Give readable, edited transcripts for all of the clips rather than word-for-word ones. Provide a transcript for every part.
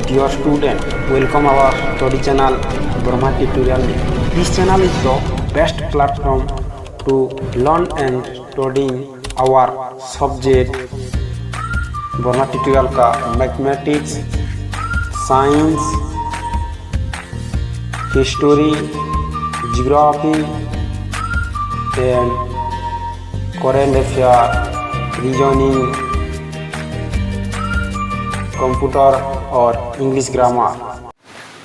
Dear student, welcome our study channel Brahma Tutorial. This channel is the best platform to learn and studying our subject Brahma Tutorial का mathematics, science, history, geography and current affair, reasoning, computer और English grammar.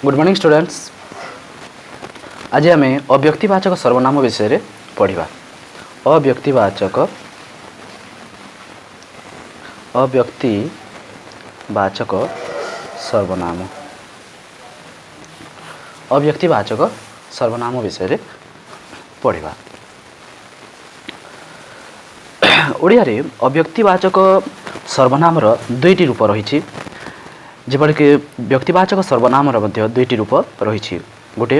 Good morning students. आज आम अव्यक्तिवाचक सर्वनाम विषय पढ़ा। अव्यक्तिवाचक सर्वनाम अव्यक्तिवाचक सर्वनाम विषय पढ़ा। ओडिया रे अव्यक्तिवाचक सर्वनाम दुईटी रूप रही। जपरिक व्यक्तिवाचक सर्वनाम दुईटी रूप रही। गोटे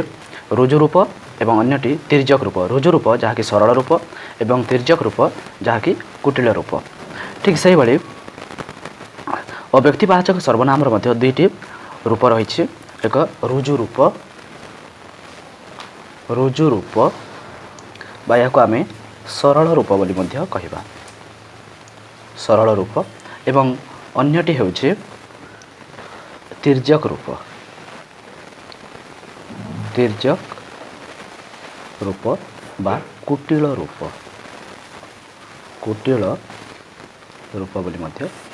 रुजु रूप एवं अन्यटी तिर्यक रूप। रुजु रूप जहाँकि सरल रूप एवं तिर्यक रूप जहाँकि कुटिल रूप। ठीक से भाई अव्यक्तिवाचक सर्वनाम दुईटी रूप रही। एक रुजु रूप बा या आम सरल रूप बोली कहबा। सरल रूप एवं अन्यटी होछि तिर्यक रूप। तिर्यक रूप बा कुटिल रूप। कुटिल रूप बोली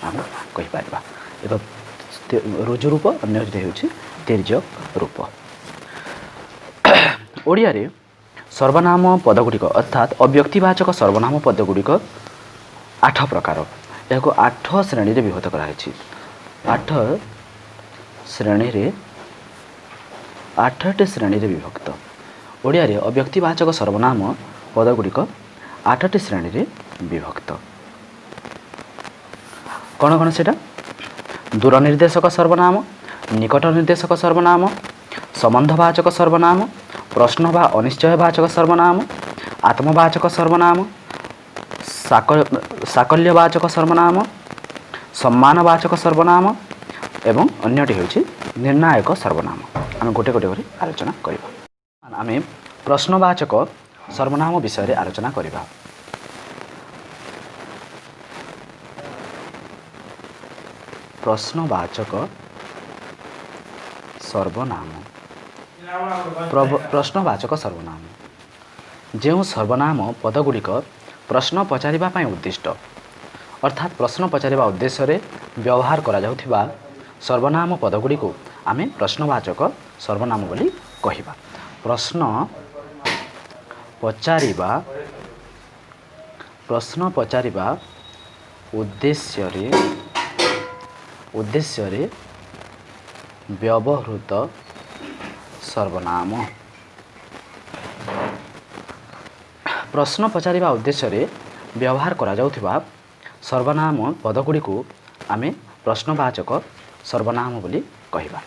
आम कहि पारबा। एक रुजु रूप अन्यटी होछि तिर्यक रूप। ओडिया रे सर्वनाम पदगुड़िक अर्थात अव्यक्तिवाचक सर्वनाम पदगुड़िक 8 प्रकार। यह 8 श्रेणी रे विभक्त कराई। 8 श्रेणी रे विभक्त। ओडिया रे अव्यक्तिवाचक सर्वनाम पदगुड़िक 8टी श्रेणी रे विभक्त। कौन कौन सेटा? दूर निर्देशक सर्वनाम, निकट निर्देशक सर्वनाम, संबंधवाचक सर्वनाम, प्रश्न बा अनिश्चयवाचक सर्वनाम, आत्मवाचक सर्वनाम, साकल्यवाचक सर्वनाम, सम्मानवाचक सर्वनाम एवं अन्यटी होछि निर्णायक सर्वनाम। आम गोटे गोटे कर आलोचना करिबा। आम प्रश्नवाचक सर्वनाम विषय आलोचना करिबा। प्रश्नवाचक सर्वनाम। प्रश्नवाचक सर्वनाम जो सर्वनाम पदगुड़िक प्रश्न पचारिबा पई उद्दिष्ट अर्थात प्रश्न पचारिबा उद्देश्य रे व्यवहार करा जाउथिबा सर्वनाम पदगुड़ी को आमे प्रश्नवाचक सर्वनाम बोली कहिबा। प्रश्न पचारिबा उद्देश्य रे व्यवहृत सर्वनाम। प्रश्न पचारिबा उद्देश्य रे व्यवहार करा जाउथिबा सर्वनाम पदगुड़ी को आमे प्रश्नवाचक सर्वनाम बोली कहिबा।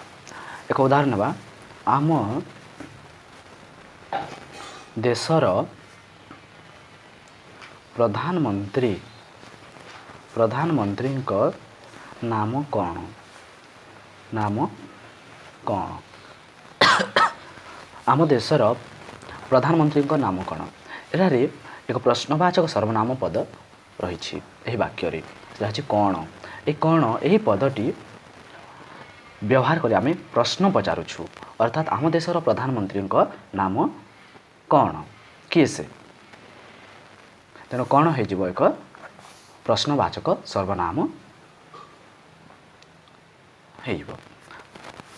एक उदाहरण बा आम देशर प्रधानमंत्री नाम कौन? नाम कौन? आम देशर प्रधानमंत्री नाम कौन? एठारे एक प्रश्नवाचक सर्वनाम पद रही वाक्य कौन। ए कौन यही पदटी व्यवहार कर आम प्रश्न पचारुछु अर्थात आम देशर प्रधानमंत्री नाम कौन, किए से। तेणु कौन हो एक प्रश्नवाचक सर्वनाम हो।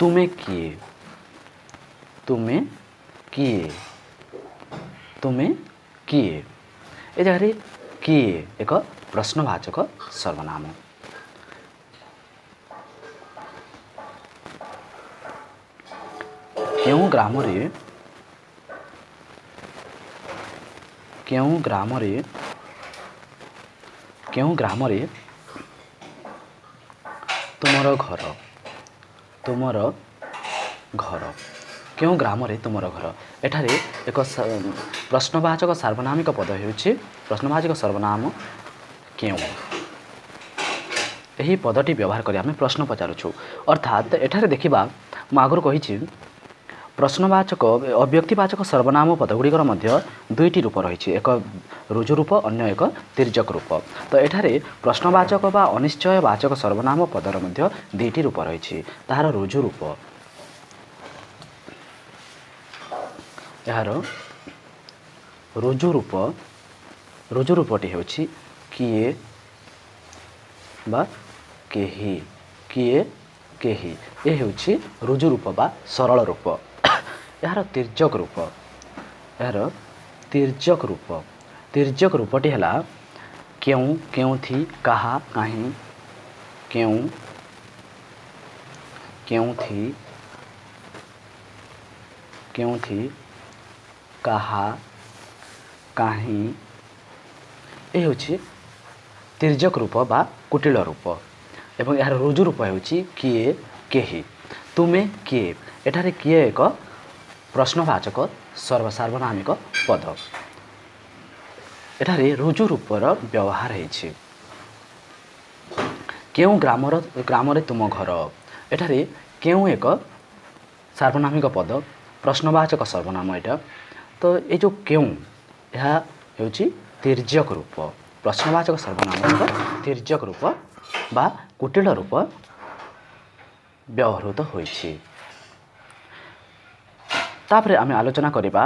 तुमे किए? तुमे किए? तुमे किए? ए जगह किए एक प्रश्नवाचक सर्वनाम। केउं ग्राम रे तुमर घर। तुमर घर केउं ग्राम रे तुमर घर। एठारे एक प्रश्नवाचक सार्वनामिक पद होउछि प्रश्नवाचक सर्वनाम केउं। ଏହି ପଦଟି ବ୍ୟବହାର କରି ଆମେ ପ୍ରଶ୍ନ ପଚାରୁଛୁ। ଅର୍ଥାତ୍ ଏଠାରେ ଦେଖିବା ମୁଁ ଆଗରୁ କହିଛି ପ୍ରଶ୍ନବାଚକ ଅବ୍ୟକ୍ତିବାଚକ ସର୍ବନାମ ପଦଗୁଡ଼ିକର ମଧ୍ୟ ଦୁଇଟି ରୂପ ରହିଛି, ଏକ ରୁଜୁ ରୂପ, ଅନ୍ୟ ଏକ ତିର୍ଯ୍ୟକ ରୂପ। ତ ଏଠାରେ ପ୍ରଶ୍ନବାଚକ ବା ଅନିଶ୍ଚୟବାଚକ ସର୍ବନାମ ପଦର ମଧ୍ୟ ଦୁଇଟି ରୂପ ରହିଛି। ତାହାର ରୁଜୁ ରୂପ, ଏହାର ରୁଜୁ ରୂପଟି ହେଉଛି କିଏ ବା କେହି, କିଏ କେହି। ଏ ହେଉଛି ରୁଜୁ ରୂପ ବା ସରଳ ରୂପ। ଏହାର ତିର୍ଯ୍ୟକ ରୂପଟି ହେଲା କେଉଁ, କେଉଁଠି, କାହା, କାହିଁ, କେଉଁ, କେଉଁଠି, କାହା, କାହିଁ। ଏ ହେଉଛି ତିର୍ଯ୍ୟକ ରୂପ ବା କୁଟିଳ ରୂପ। ଏବଂ ଏହାର ରୁଜୁ ରୂପ ହେଉଛି କିଏ, କେହି। ତୁମେ କିଏ, ଏଠାରେ କିଏ ଏକ ପ୍ରଶ୍ନବାଚକ ସାର୍ବନାମିକ ପଦ। ଏଠାରେ ରୁଜୁ ରୂପର ବ୍ୟବହାର ହେଇଛି। କେଉଁ ଗ୍ରାମରେ ତୁମ ଘର, ଏଠାରେ କେଉଁ ଏକ ସାର୍ବନାମିକ ପଦ, ପ୍ରଶ୍ନବାଚକ ସର୍ବନାମ ଏଇଟା। ତ ଏ ଯେଉଁ କେଉଁ, ଏହା ହେଉଛି ତିର୍ଯ୍ୟକ ରୂପ, ପ୍ରଶ୍ନବାଚକ ସର୍ବନାମର ତିର୍ଯ୍ୟକ ରୂପ ବା କୁଟିଳ ରୂପ ବ୍ୟବହୃତ ହୋଇଛି। ତାପରେ ଆମେ ଆଲୋଚନା କରିବା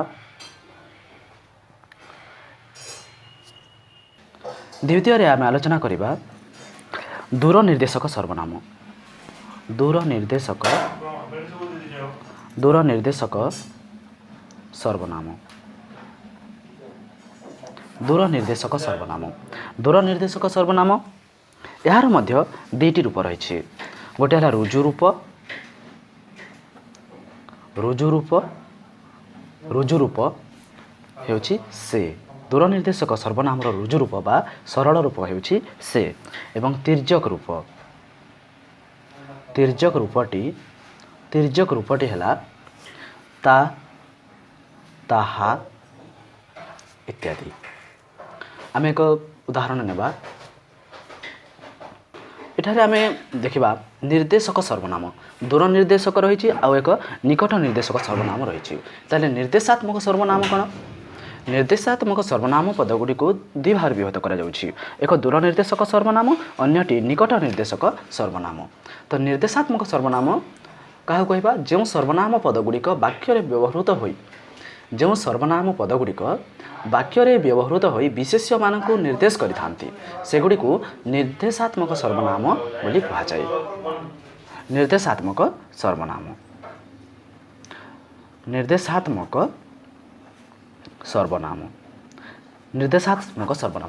ଦ୍ୱିତୀୟରେ ଆମେ ଆଲୋଚନା କରିବା ଦୂର ନିର୍ଦ୍ଦେଶକ ସର୍ବନାମ। ଦୂର ନିର୍ଦ୍ଦେଶକ ସର୍ବନାମ। ଦୂର ନିର୍ଦ୍ଦେଶକ ସର୍ବନାମ ଏହାର ମଧ୍ୟ ଦୁଇଟି ରୂପ ରହିଛି। ଗୋଟିଏ ହେଲା ରୁଜୁ ରୂପ ହେଉଛି ସେ। ଦୂର ନିର୍ଦ୍ଦେଶକ ସର୍ବନାମର ରୁଜୁ ରୂପ ବା ସରଳ ରୂପ ହେଉଛି ସେ। ଏବଂ ତିର୍ଯ୍ୟକ ରୂପଟି ହେଲା ତା, ତାହା ଇତ୍ୟାଦି। ଆମେ ଏକ ଉଦାହରଣ ନେବା। ଏଠାରେ ଆମେ ଦେଖିବା ନିର୍ଦ୍ଦେଶକ ସର୍ବନାମ, ଦୂର ନିର୍ଦ୍ଦେଶକ ରହିଛି ଆଉ ଏକ ନିକଟ ନିର୍ଦ୍ଦେଶକ ସର୍ବନାମ ରହିଛି। ତାହେଲେ ନିର୍ଦ୍ଦେଶାତ୍ମକ ସର୍ବନାମ କ'ଣ? ନିର୍ଦ୍ଦେଶାତ୍ମକ ସର୍ବନାମ ପଦଗୁଡ଼ିକୁ ଦୁଇ ଭାଗରେ ବିଭକ୍ତ କରାଯାଉଛି, ଏକ ଦୂର ନିର୍ଦ୍ଦେଶକ ସର୍ବନାମ, ଅନ୍ୟଟି ନିକଟ ନିର୍ଦ୍ଦେଶକ ସର୍ବନାମ। ତ ନିର୍ଦ୍ଦେଶାତ୍ମକ ସର୍ବନାମ କାହାକୁ କହିବା? ଯେଉଁ ସର୍ବନାମ ପଦଗୁଡ଼ିକ ବାକ୍ୟରେ ବ୍ୟବହୃତ ହୋଇ ବିଶେଷ୍ୟମାନଙ୍କୁ ନିର୍ଦ୍ଦେଶ କରିଥାନ୍ତି, ସେଗୁଡ଼ିକୁ ନିର୍ଦ୍ଦେଶାତ୍ମକ ସର୍ବନାମ ବୋଲି କୁହାଯାଏ। ନିର୍ଦ୍ଦେଶାତ୍ମକ ସର୍ବନାମ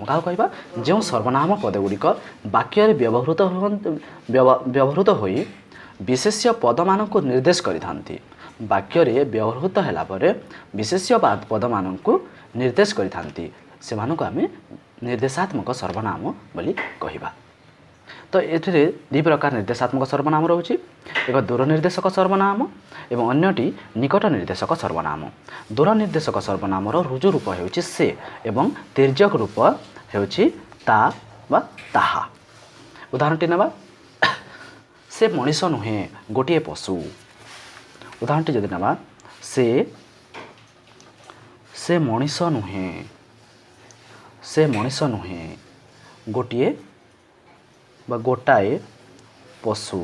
କାହାକୁ କହିବା? ଯେଉଁ ସର୍ବନାମ ପଦଗୁଡ଼ିକ ବାକ୍ୟରେ ବ୍ୟବହୃତ ହୋଇ ବିଶେଷ୍ୟ ପଦମାନଙ୍କୁ ନିର୍ଦ୍ଦେଶ କରିଥାନ୍ତି। ବାକ୍ୟରେ ବ୍ୟବହୃତ ହେଲା ପରେ ବିଶେଷ୍ୟ ପଦମାନଙ୍କୁ ନିର୍ଦ୍ଦେଶ କରିଥାନ୍ତି, ସେମାନଙ୍କୁ ଆମେ ନିର୍ଦ୍ଦେଶାତ୍ମକ ସର୍ବନାମ ବୋଲି କହିବା। ତ ଏଥିରେ ଦୁଇ ପ୍ରକାର ନିର୍ଦ୍ଦେଶାତ୍ମକ ସର୍ବନାମ ରହୁଛି, ଏକ ଦୂର ନିର୍ଦ୍ଦେଶକ ସର୍ବନାମ ଏବଂ ଅନ୍ୟଟି ନିକଟ ନିର୍ଦ୍ଦେଶକ ସର୍ବନାମ। ଦୂର ନିର୍ଦ୍ଦେଶକ ସର୍ବନାମର ରୁଜୁ ରୂପ ହେଉଛି ସେ ଏବଂ ତିର୍ଯ୍ୟକ ରୂପ ହେଉଛି ତା ବା ତାହା। ଉଦାହରଣଟି ନେବା। ସେ ମଣିଷ ନୁହେଁ, ଗୋଟିଏ ପଶୁ। ଉଦାହରଣଟି ଯଦି ନେବା, ସେ ମଣିଷ ନୁହେଁ, ଗୋଟାଏ ପଶୁ।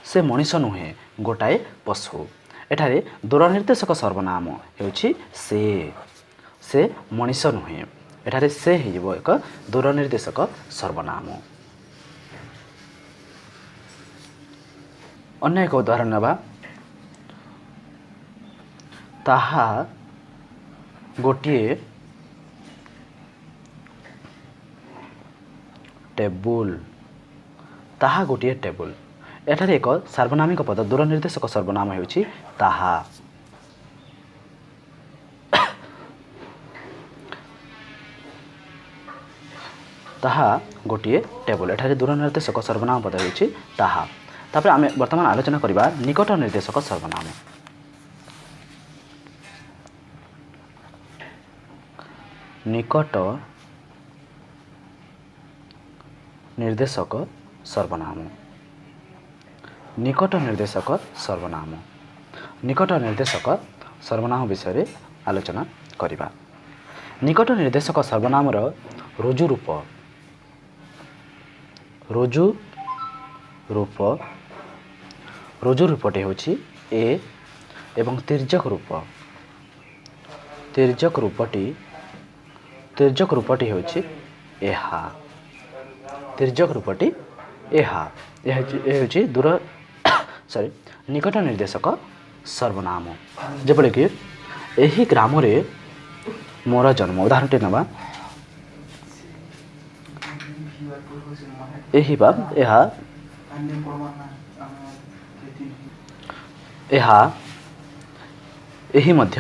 ସେ ମଣିଷ ନୁହେଁ, ଗୋଟାଏ ପଶୁ। ଏଠାରେ ଦୂର ନିର୍ଦ୍ଦେଶକ ସର୍ବନାମ ହେଉଛି ସେ ମଣିଷ ନୁହେଁ। ଏଠାରେ ସେ ହେଇଯିବ ଏକ ଦୂର ନିର୍ଦ୍ଦେଶକ ସର୍ବନାମ। ଅନ୍ୟ ଏକ ଉଦାହରଣ ନେବା। ତାହା ଗୋଟିଏ ଟେବୁଲ। ଏଠାରେ ଏକ ସାର୍ବନାମିକ ପଦ, ଦୂର ନିର୍ଦ୍ଦେଶକ ସର୍ବନାମ ହେଉଛି ତାହା। ତାହା ଗୋଟିଏ ଟେବୁଲ। ଏଠାରେ ଦୂର ନିର୍ଦ୍ଦେଶକ ସର୍ବନାମ ପଦ ହେଉଛି ତାହା। ତାପରେ ଆମେ ବର୍ତ୍ତମାନ ଆଲୋଚନା କରିବା ନିକଟ ନିର୍ଦ୍ଦେଶକ ସର୍ବନାମ। ନିକଟ ନିର୍ଦ୍ଦେଶକ सर्वनाम। निकट निर्देशक सर्वनाम। निकट निर्देशक सर्वनाम विषय आलोचना करिबा। निकट निर्देशक सर्वनामर रुजु रूप रुजु रूपटी होछि ए एवं तिर्यक रूपटी होछि एहा। तिर्यक रूपटी एहा होछि दूर निकट निर्देशक सर्वनाम। जेपरिक एही ग्राम रे मोर जन्म उदाहरणटी नवा एही बा एहा एही मध्य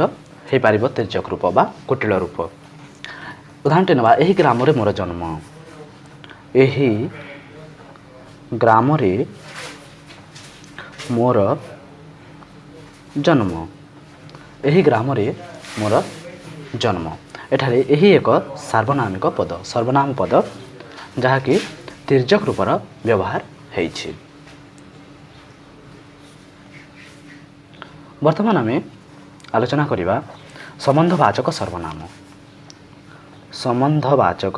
हे पारिबो तिर्यक रूप बा कुटिल रूप। उदाहरणटी नवा एही ग्राम रे मोर जन्म। एही ग्राम रे मोर जन्म। एही ग्राम रे मोर जन्म। एठारे एही एक सार्वनामिक पद सर्वनाम पद जहाँकि तिर्यक रूपर व्यवहार हेछि। वर्तमान आम आलोचना करिबा संबंधवाचक सर्वनाम। संबंधवाचक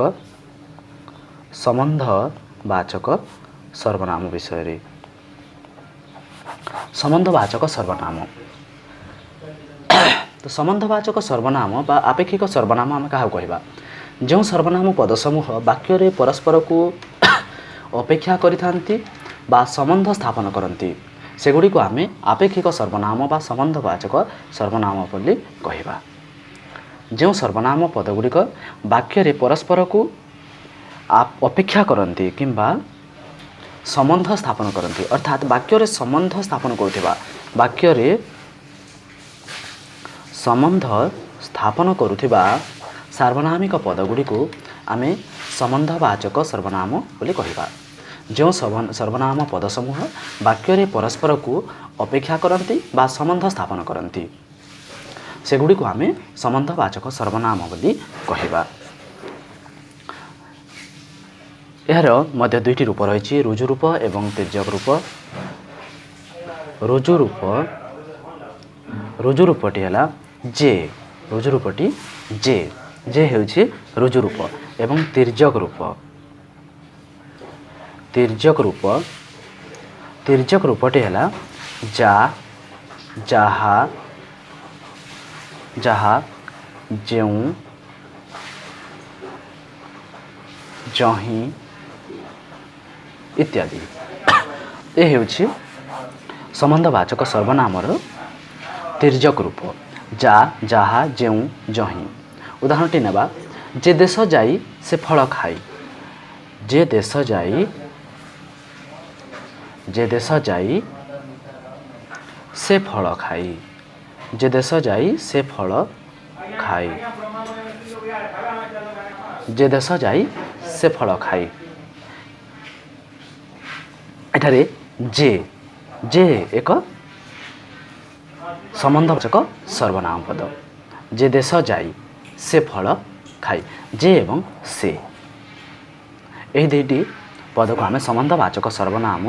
सर्वनाम विषय रे। संबंधवाचक सर्वनाम तो संबंधवाचक सर्वनाम बा आपेक्षिक सर्वनाम आम क्या कहवा जो सर्वनाम पद समूह वाक्य रे परस्पर को अपेक्षा करिथांती बा संबंध स्थापन करती सेगुड़ी को आम आपेक्षिक सर्वनाम बा संबंधवाचक सर्वनाम बोली कहवा। जो सर्वनाम पदगुड़िक वाक्य रे परस्पर को अपेक्षा करती किंबा संबंध स्थापन करती अर्थात वाक्य रे संबंध स्थापन करुवा वाक्य रे संबंध स्थापन करुवा सार्वनामिक पदगुड़ी को आम संबंधवाचक सर्वनाम बोली कहवा। जो सर्वनाम पद समूह वाक्य रे परस्पर को अपेक्षा करती बा संबंध स्थापन करती सेगुड़ी को आम संबंधवाचक सर्वनाम बोली कहवा। यार मध्य दुईटी रूप रही रुजु रूप एवं तिर्यक रूप। रुजु रूपटी है जे रुजु रूपटी जे जे होछि रुजु रूप एवं तिर्यक रूपटी है जा जहा जहा जेउ जही इत्यादि। ये होछि संबंधवाचक सर्वनामर तिर्यक रूप जा जहा जेउ जही। उदाहरणटी नेबा जे देश जाई से फल खाई। जे देश जाई से फल खाई। जे देश जाई से फल खाई। जे देश जाई से फल खाई। एठारे जे जे एक संबंधवाचक सर्वनाम पद। जे देश जाई से फल खाई। जे एवं से यही दुईटी पद को आम संबंधवाचक सर्वनाम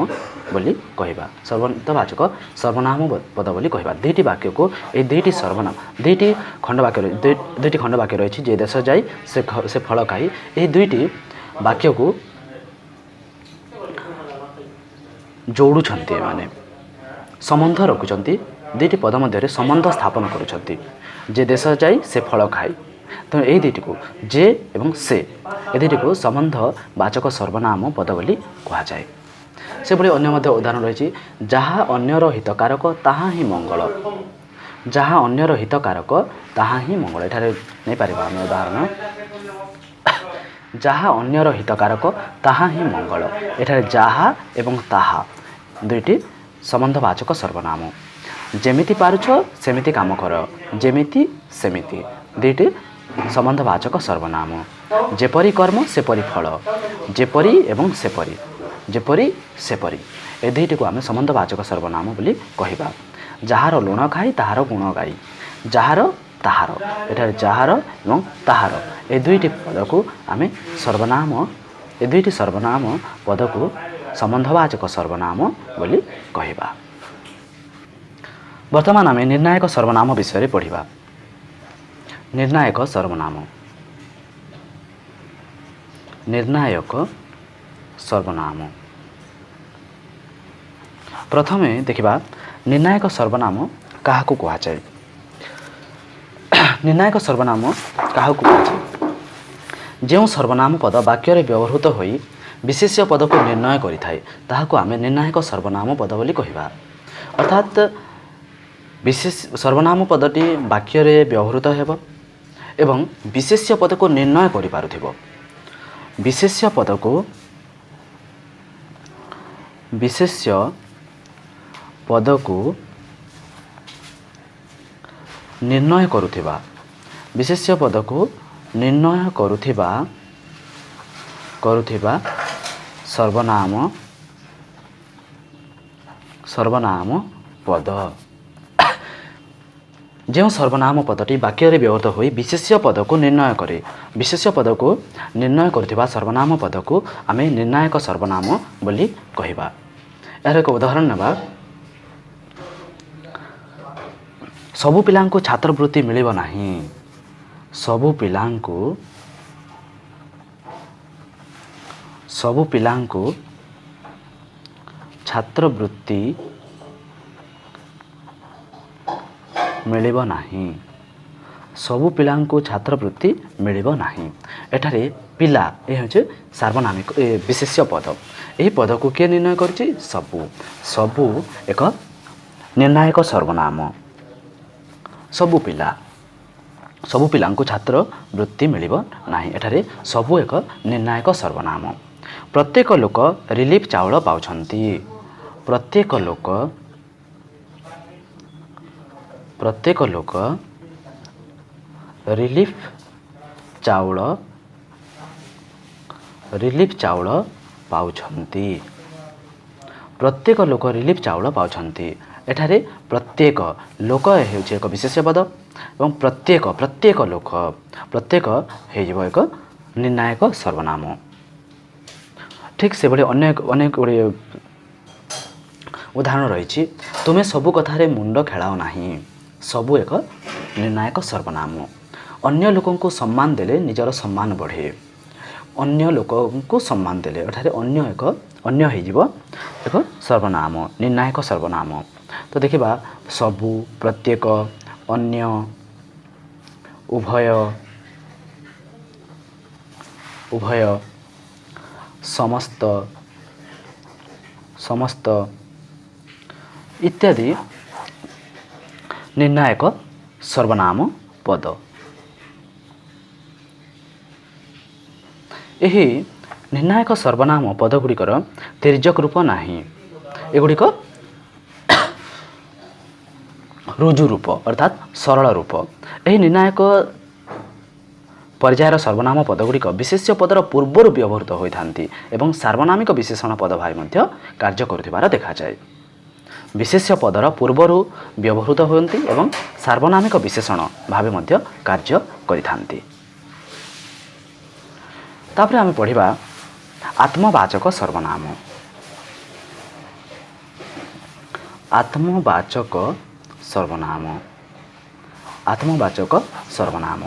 बोली कहवा। संबंधवाचक सर्वनाम पद बोली कहवा। दुईटी वाक्य को ये दुईटी सर्वनाम दुईटी खंड वाक्य रही जे देश जाई से फल खाई। ये दुईटी वाक्य को जोड़ुछंती माने संबंध रखुचंती दुईटी पद मध्य संबंध स्थापन करुछंती। जे देश जाई से फल खाई तो यही दुईटी को जे एवं से ये दुईटी को संबंधवाचक सर्वनाम पद बोली कहुए। से भली अन्य मध्य उदाहरण रही जहाँ अन्यर हितकारक ताहा ही मंगल। जहाँ अन्यर हितकारक ताहा ही मंगल। एठारे नहीं पारिबा आम उदाहरण जहाँ अन्यर हितकारक ताहा ही मंगल। एठारे जहाँ एवं ताहा दुईटी संबंधवाचक सर्वनाम। जेमिति पारुछ सेमिति काम कर। जेमिति सेमिति दुईटी संबंधवाचक सर्वनाम। जेपरी कर्म सेपरी फल। जेपरी एवं सेपरी जेपरी सेपरी ए दुईटी को आम संबंधवाचक सर्वनाम बोली कहवा। जार लुण खाई ताहार गुण गाई। जार ताहार एठारे जार एवं ताहार ए दुईटी पद को आम सर्वनाम ए दुईटी सर्वनाम पद को ସମ୍ବନ୍ଧବାଚକ ସର୍ବନାମ ବୋଲି କହିବା। ବର୍ତ୍ତମାନ ଆମେ ନିର୍ଣ୍ଣାୟକ ସର୍ବନାମ ବିଷୟରେ ପଢ଼ିବା। ନିର୍ଣ୍ଣାୟକ ସର୍ବନାମ। ନିର୍ଣ୍ଣାୟକ ସର୍ବନାମ। ପ୍ରଥମେ ଦେଖିବା ନିର୍ଣ୍ଣାୟକ ସର୍ବନାମ କାହାକୁ କୁହାଯାଏ। ନିର୍ଣ୍ଣାୟକ ସର୍ବନାମ କାହାକୁ କୁହାଯାଏ? ଯେଉଁ ସର୍ବନାମ ପଦ ବାକ୍ୟରେ ବ୍ୟବହୃତ ହୋଇ ବିଶେଷ୍ୟ ପଦକୁ ନିର୍ଣ୍ଣୟ କରିଥାଏ ତାହାକୁ ଆମେ ନିର୍ଣ୍ଣାୟକ ସର୍ବନାମ ପଦ ବୋଲି କହିବା। ଅର୍ଥାତ୍ ସର୍ବନାମ ପଦଟି ବାକ୍ୟରେ ବ୍ୟବହୃତ ହେବ ଏବଂ ବିଶେଷ୍ୟ ପଦକୁ ନିର୍ଣ୍ଣୟ କରିପାରୁଥିବ। ବିଶେଷ୍ୟ ପଦକୁ ନିର୍ଣ୍ଣୟ କରୁଥିବା ବିଶେଷ୍ୟ ପଦକୁ ନିର୍ଣ୍ଣୟ କରୁଥିବା ସର୍ବନାମ ପଦ। ଯେଉଁ ସର୍ବନାମ ପଦଟି ବାକ୍ୟରେ ବ୍ୟବହୃତ ହୋଇ ବିଶେଷ୍ୟ ପଦକୁ ନିର୍ଣ୍ଣୟ କରେ, ବିଶେଷ୍ୟ ପଦକୁ ନିର୍ଣ୍ଣୟ କରୁଥିବା ସର୍ବନାମ ପଦକୁ ଆମେ ନିର୍ଣ୍ଣାୟକ ସର୍ବନାମ ବୋଲି କହିବା। ଏହାର ଏକ ଉଦାହରଣ ନେବା। ସବୁ ପିଲାଙ୍କୁ ଛାତ୍ରବୃତ୍ତି ମିଳିବ ନାହିଁ। ସବୁ ପିଲାଙ୍କୁ ଛାତ୍ରବୃତ୍ତି ମିଳିବ ନାହିଁ। ସବୁ ପିଲାଙ୍କୁ ଛାତ୍ରବୃତ୍ତି ମିଳିବ ନାହିଁ। ଏଠାରେ ପିଲା ଏ ହେଉଛି ସାର୍ବନାମିକ ବିଶେଷ୍ୟ ପଦ। ଏହି ପଦକୁ କିଏ ନିର୍ଣ୍ଣୟ କରିଛି? ସବୁ ଏକ ନିର୍ଣ୍ଣାୟକ ସର୍ବନାମ। ସବୁ ପିଲାଙ୍କୁ ଛାତ୍ରବୃତ୍ତି ମିଳିବ ନାହିଁ। ଏଠାରେ ସବୁ ଏକ ନିର୍ଣ୍ଣାୟକ ସର୍ବନାମ। ପ୍ରତ୍ୟେକ ଲୋକ ରିଲିଫ୍ ଚାଉଳ ପାଉଛନ୍ତି। ପ୍ରତ୍ୟେକ ଲୋକ ରିଲିଫ୍ ଚାଉଳ ପାଉଛନ୍ତି। ପ୍ରତ୍ୟେକ ଲୋକ ରିଲିଫ୍ ଚାଉଳ ପାଉଛନ୍ତି। ଏଠାରେ ପ୍ରତ୍ୟେକ ଲୋକ ହେଉଛି ଏକ ବିଶେଷ୍ୟ ପଦ ଏବଂ ପ୍ରତ୍ୟେକ ଲୋକ ହୋଇଯିବ ଏକ ନିର୍ଣ୍ଣାୟକ ସର୍ବନାମ। ଠିକ୍ ସେଭଳି ଅନେକ ଗୁଡ଼ିଏ ଉଦାହରଣ ରହିଛି। ତୁମେ ସବୁ କଥାରେ ମୁଣ୍ଡ ଖେଳାଅ ନାହିଁ। ସବୁ ଏକ ନିର୍ଣ୍ଣାୟକ ସର୍ବନାମ। ଅନ୍ୟ ଲୋକଙ୍କୁ ସମ୍ମାନ ଦେଲେ ନିଜର ସମ୍ମାନ ବଢ଼େ। ଅନ୍ୟ ଲୋକଙ୍କୁ ସମ୍ମାନ ଦେଲେ ଏଠାରେ ଅନ୍ୟ ହୋଇଯିବ ଏକ ସର୍ବନାମ, ନିର୍ଣ୍ଣାୟକ ସର୍ବନାମ। ତ ଦେଖିବା ସବୁ, ପ୍ରତ୍ୟେକ, ଅନ୍ୟ, ଉଭୟ, ସମସ୍ତ ଇତ୍ୟାଦି ନିର୍ଣ୍ଣାୟକ ସର୍ବନାମ ପଦ। ଏହି ନିର୍ଣ୍ଣାୟକ ସର୍ବନାମ ପଦଗୁଡ଼ିକର ତିର୍ଯ୍ୟକ ରୂପ ନାହିଁ। ଏଗୁଡ଼ିକ ରୁଜୁ ରୂପ ଅର୍ଥାତ୍ ସରଳ ରୂପ। ଏହି ନିର୍ଣ୍ଣାୟକ ପର୍ଯ୍ୟାୟର ସର୍ବନାମ ପଦଗୁଡ଼ିକ ବିଶେଷ୍ୟ ପଦର ପୂର୍ବରୁ ବ୍ୟବହୃତ ହୋଇଥାନ୍ତି ଏବଂ ସାର୍ବନାମିକ ବିଶେଷଣ ପଦ ଭାବେ ମଧ୍ୟ କାର୍ଯ୍ୟ କରୁଥିବାର ଦେଖାଯାଏ। ବିଶେଷ୍ୟ ପଦର ପୂର୍ବରୁ ବ୍ୟବହୃତ ହୁଅନ୍ତି ଏବଂ ସାର୍ବନାମିକ ବିଶେଷଣ ଭାବେ ମଧ୍ୟ କାର୍ଯ୍ୟ କରିଥାନ୍ତି। ତାପରେ ଆମେ ପଢ଼ିବା ଆତ୍ମବାଚକ ସର୍ବନାମ। ଆତ୍ମବାଚକ ସର୍ବନାମ।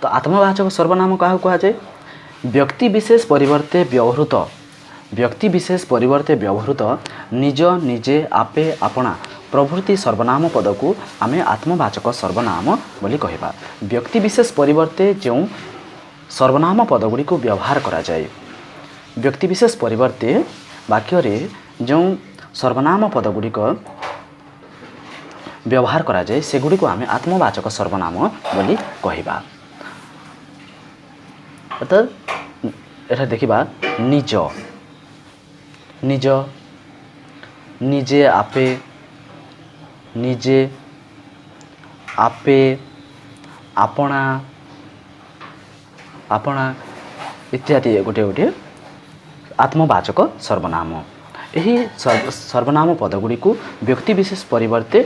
ତ ଆତ୍ମବାଚକ ସର୍ବନାମ କାହାକୁ କୁହାଯାଏ? ବ୍ୟକ୍ତି ବିଶେଷ ପରିବର୍ତ୍ତେ ବ୍ୟବହୃତ ନିଜ, ନିଜେ, ଆପେ, ଆପଣା ପ୍ରଭୃତି ସର୍ବନାମ ପଦକୁ ଆମେ ଆତ୍ମବାଚକ ସର୍ବନାମ ବୋଲି କହିବା। ବ୍ୟକ୍ତି ବିଶେଷ ପରିବର୍ତ୍ତେ ଯେଉଁ ସର୍ବନାମ ପଦଗୁଡ଼ିକୁ ବ୍ୟବହାର କରାଯାଏ, ବ୍ୟକ୍ତିବିଶେଷ ପରିବର୍ତ୍ତେ ବାକ୍ୟରେ ଯେଉଁ ସର୍ବନାମ ପଦଗୁଡ଼ିକ ବ୍ୟବହାର କରାଯାଏ ସେଗୁଡ଼ିକୁ ଆମେ ଆତ୍ମବାଚକ ସର୍ବନାମ ବୋଲି କହିବା। ଅର୍ଥାତ୍ ଏଠାରେ ଦେଖିବା ନିଜ, ନିଜେ, ଆପେ, ଆପଣା ଇତ୍ୟାଦି ଗୋଟିଏ ଆତ୍ମବାଚକ ସର୍ବନାମ। ଏହି ସର୍ବନାମ ପଦଗୁଡ଼ିକୁ ବ୍ୟକ୍ତିବିଶେଷ ପରିବର୍ତ୍ତେ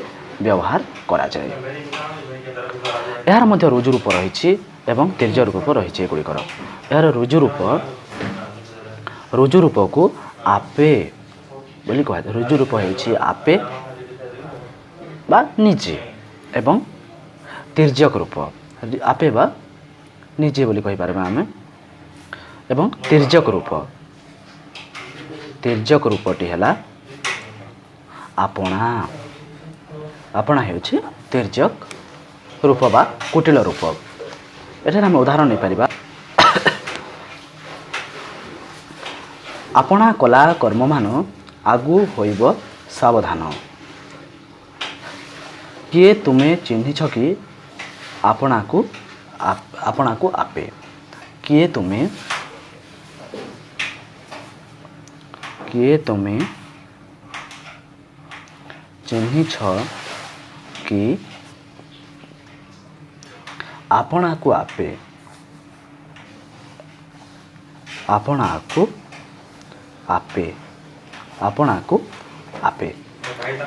ବ୍ୟବହାର କରାଯାଏ। ଏହାର ମଧ୍ୟ ରୁଜୁ ରୂପ ରହିଛି ଏବଂ ତିର୍ଯ୍ୟ ରୂପ ରହିଛି। ଏଗୁଡ଼ିକର ଏହାର ରୁଜୁ ରୂପ ऋजु रूप को आपे बोली कह ऋजु रूप होछि आपे बा निजे एवं तिर्यक रूप आपे बा निजे बोली कहि पारबा आमे एवं तिर्यक रूपटी है आपणा आपणा हेउछि तिर्यक रूप बा कुटिल रूप एठार आम उदाहरण नहीं पारिबा आपणा कला कर्म मान आगु होइब सावधान किए तुमे चिन्हिछ कि आपणा को आपे किए तुमे चिन्हिछ कि आपणा को आपे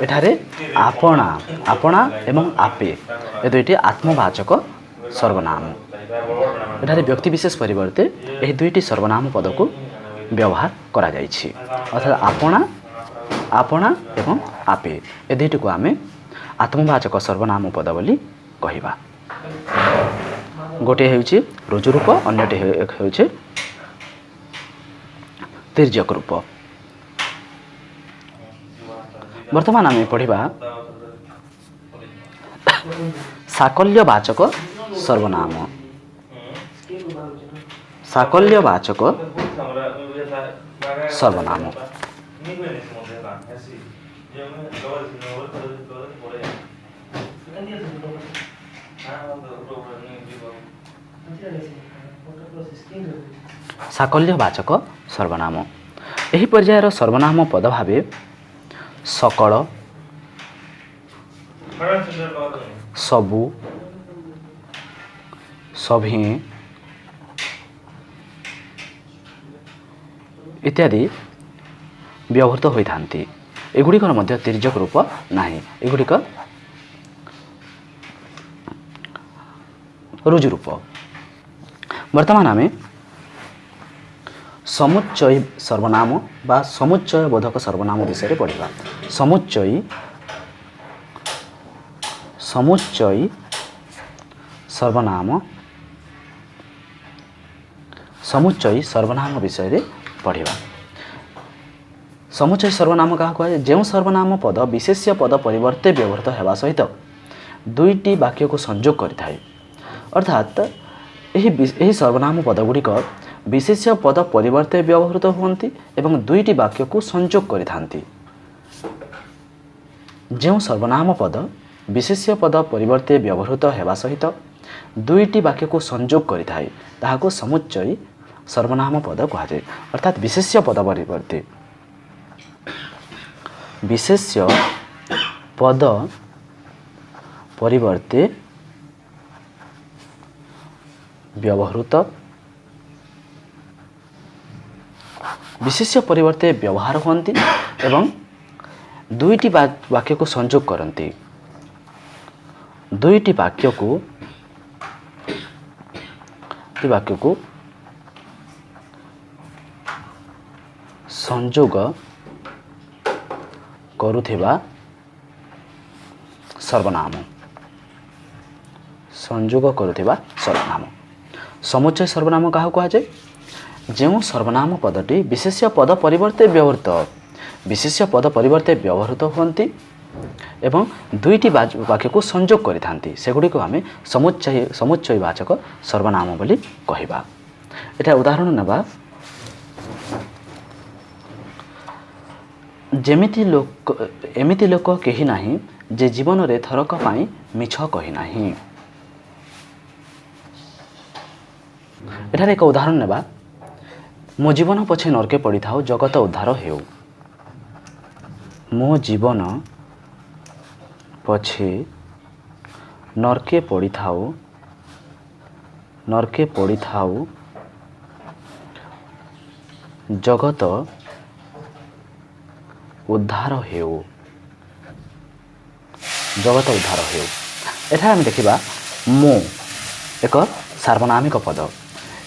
एठारे आपणा एवं आपे ए दुईटी आत्मवाचक सर्वनाम एठारे व्यक्ति विशेष परिवर्ते यह दुईटी सर्वनाम पद को व्यवहार करा जाइछि अर्थात आपणा एवं आपे ए दुईटी को आमे आत्मवाचक सर्वनाम पद बोली कहिबा गोटे हेउछि ऋजु रूप अन्यटी हेउछि तिर्यक रूप वर्तमान आम पढ़ा साकल्यवाचक सर्वनाम साकल्यवाचक सर्वनाम एही पर्यायर सर्वनाम पद भावे सकल सबु सभी इत्यादि व्यवहृत होता एगुड़िकर मध्य तिर्यक रूप नाही एगुड़िक ऋजु रूप वर्तमान आमे समुच्चयी सर्वनाम बा समुच्चय बोधक सर्वनाम विषय पढ़ा समुच्चयी सर्वनाम विषय पढ़ा समुच्चय सर्वनाम क्या कहे जो सर्वनाम पद विशेष्य पद परिवर्ते व्यवहृत होगा सहित दुईटी वाक्य को संयोग करिथाए अर्थात यही सर्वनाम पद गुड़िक विशेष्य पद परिवर्ते व्यवहृत होती एवं दुईटी वाक्य को संयोग करिथांती जो सर्वनाम पद विशेष्य पद परिवर्ते व्यवहृत होगा सहित दुईटी वाक्य को संयोग करिथाए ताहाको समुच्चयी सर्वनाम पद कहुए अर्थात विशेष्य पद परिवर्ते विशेष्य परिवर्ते व्यवहार होती एवं दुईटी वाक्य को संयोग करती दुईटी वाक्य को संयोग करुथिबा सर्वनाम समुच्चय सर्वनाम क्या कहुए जो सर्वनाम पदटी विशेष्य पद परिवर्ते व्यवहृत होती एवं दुईटी वाक्य को संयोग करिथांती सेगुड़िक आम समुच्चयवाचक सर्वनाम बोली कहिबा एटा उदाहरण नेबा एमिति लोक केही नाही जे जीवन रे थरक पाई मिछ कहि नाही एठारे एक उदाहरण नेबा मो जीवन पछे नरके पड़ी थाओ जगत उद्धार हेउ मो जीवन पछे नरके पड़ी थाओ जगत उद्धार हेउ एठारे आम देखिबा मो एक सार्वनामिक पद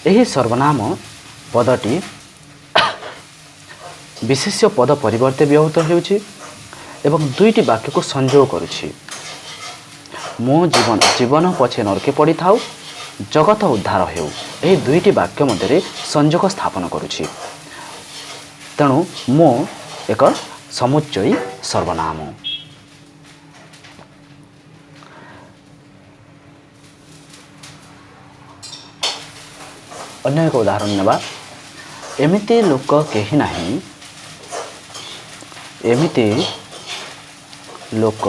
यही सर्वनाम पदटी विशेष्य पद परिवर्ते व्यवहृत होउछि एवं दुईटी वाक्य को संयोग करुछि। मो जीवन जीवन पछे नरके पड़ी थाउ जगत उद्धार हेउ एही दुईटी वाक्य मध्य संयोग स्थापन करुछि। तेणु मो एक समुच्चयी सर्वनाम। अन्य एक उदाहरण नेबा। एमिति लोक केही नाही, एमिति लोक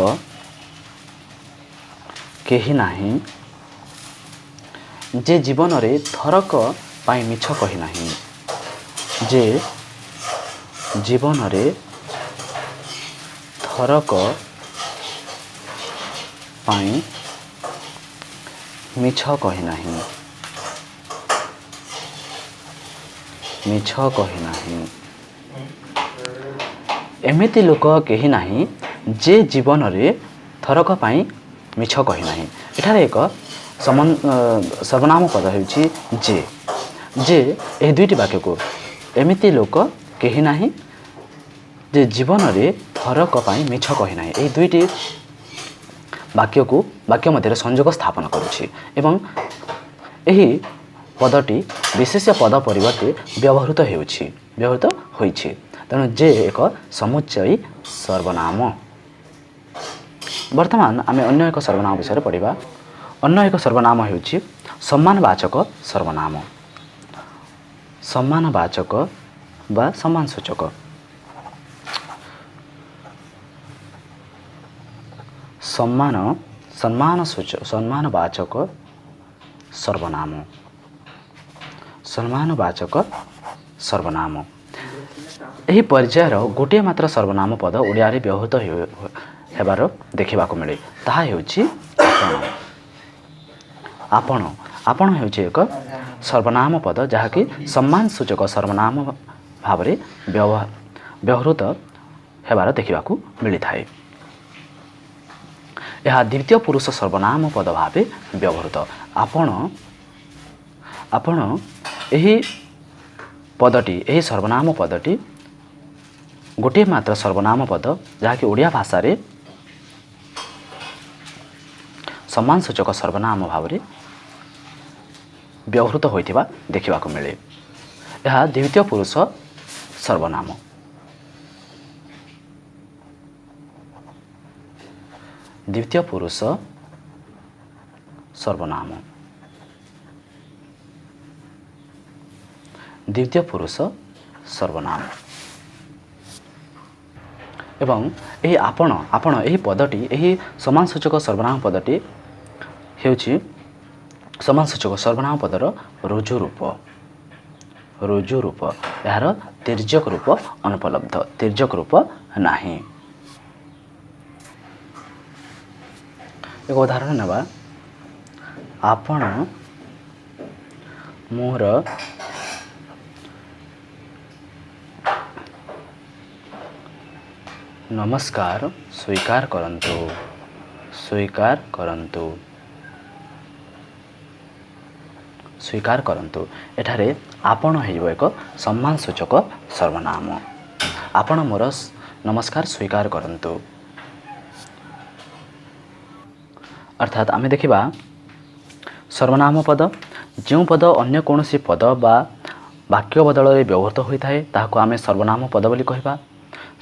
केही नाही जे जीवन रे थरक पाई मिछ कही नाही, जे जीवन रे थरक पाई मिछ कही नाही, मिछ कही नाही। एमिति लोक केही नाही जे जीवन रे थरक पाई मिछ कही नाही। एठारे एक सर्वनाम पद हेउछि जे। जे एही दुईटी वाक्य को एमिति लोक केही नाही जे जीवन रे थरक पाई मिछ कही नाही एही दुईटी वाक्य को वाक्य मध्य संयोग स्थापन करुछि एवं एही पदटी विशेष पद परिवर्ते व्यवहृत होइछि। तेणु जे एक समुच्चयी सर्वनाम। वर्तमान आमे अन्य एक सर्वनाम विषय पढ़िबा। अन्य एक सर्वनाम हेउछि सम्मानवाचक सर्वनाम। सम्मानवाचक बा सम्मानसूचक। सम्मानवाचक सर्वनाम। सम्मानवाचक सर्वनाम एही पर्यायर गोटे मात्र सर्वनाम पद ओडिया रे व्यवहृत हेबार देखिबा को मिले। ताहा हेउछि आपण। आपण हेउछि एक सर्वनाम पद जहाँकि सम्मानसूचक सर्वनाम भाव रे व्यवहृत हेबार देखिबा को मिली थाए। यह द्वितीय पुरुष सर्वनाम पद भावे व्यवहृत। आपण एही पदटी एही सर्वनाम पदटी गोटे मात्र सर्वनाम पद जहाँकि ओडिया भाषा रे सम्मानसूचक सर्वनाम भाव रे व्यवहृत होइथिबा देखिबा को मिले। यह द्वितीय पुरुष सर्वनाम। द्वितीय पुरुष सर्वनाम। द्वितीय पुरुष सर्वनाम एवं एही आपण एही पदटी एही सम्मानसूचक सर्वनाम पदटी हेउछि सम्मानसूचक सर्वनाम पदर रुजु रूप। रुजु रूप यार तिर्यक रूप अनुपलब्ध। तिर्यक रूप नाही। एक उदाहरण नेबा। आपण मोर नमस्कार स्वीकार करंतु। स्वीकार करंतु। स्वीकार करंतु एठारे आपण हेइबो एक सम्मानसूचक सर्वनाम। आपण मोर नमस्कार स्वीकार करंतु अर्थात आमे देखिबा सर्वनाम पद जो पद अन्य कोनोसी पद बा वाक्य बदल रे व्यवहृत होई थाए ताहाको आमे सर्वनाम पद बोली कहबा।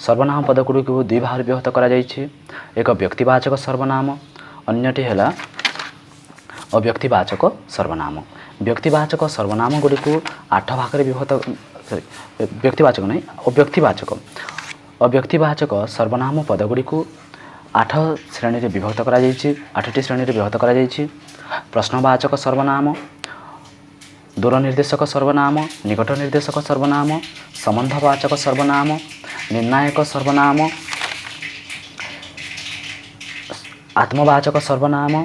सर्वनाम पद गुडी को दुई भाग व्यवहृत करा जायछि। एक व्यक्तिवाचक सर्वनाम अन्यटी हैला अव्यक्तिवाचक सर्वनाम। व्यक्तिवाचक सर्वनाम गुडी को 8 भाग रे विभक्त व्यक्तिवाचक नहीं अव्यक्तिवाचक। अव्यक्तिवाचक सर्वनाम पद गुडी को 8 श्रेणी रे विभक्त करा जायछि। 8टी श्रेणी रे विभक्त करा जायछि। प्रश्नवाचक सर्वनाम, दूर निर्देशक सर्वनाम, निकट निर्देशक सर्वनाम, संबंधवाचक सर्वनाम, निर्णायक सर्वनाम, आत्मवाचक सर्वनाम,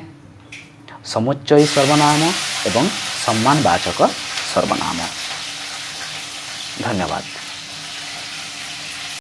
समुच्चयी सर्वनाम एवं सम्मानवाचक सर्वनाम। धन्यवाद।